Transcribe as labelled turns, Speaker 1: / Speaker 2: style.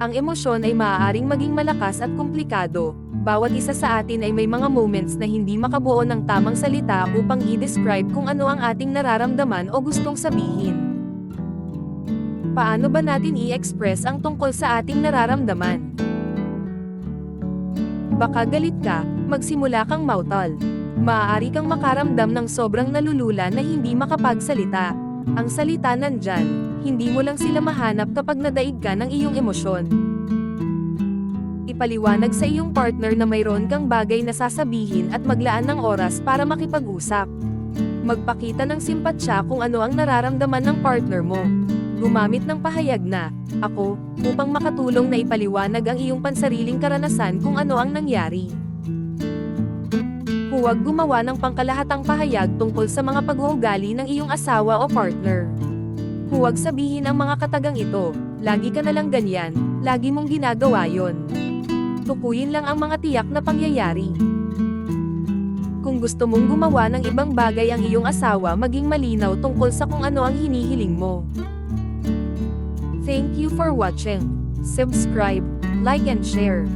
Speaker 1: Ang emosyon ay maaaring maging malakas at komplikado. Bawat isa sa atin ay may mga moments na hindi makabuo ng tamang salita upang i-describe kung ano ang ating nararamdaman o gustong sabihin. Paano ba natin i-express ang tungkol sa ating nararamdaman? Baka galit ka, magsimula kang mautol. Maaari kang makaramdam ng sobrang nalulula na hindi makapagsalita. Ang salita nandyan, hindi mo lang sila mahanap kapag nadaig ka ng iyong emosyon. Ipaliwanag sa iyong partner na mayroon kang bagay na sasabihin at maglaan ng oras para makipag-usap. Magpakita ng simpatsya kung ano ang nararamdaman ng partner mo. Gumamit ng pahayag na, "Ako," upang makatulong na ipaliwanag ang iyong pansariling karanasan kung ano ang nangyari. Huwag gumawa ng pangkalahatang pahayag tungkol sa mga pag-uugali ng iyong asawa o partner. Huwag sabihin ang mga katagang ito, "Lagi ka na lang ganyan, lagi mong ginagawa yon." Tukuyin lang ang mga tiyak na pangyayari. Kung gusto mong gumawa ng ibang bagay ang iyong asawa, maging malinaw tungkol sa kung ano ang hinihiling mo. Thank you for watching. Subscribe, like and share.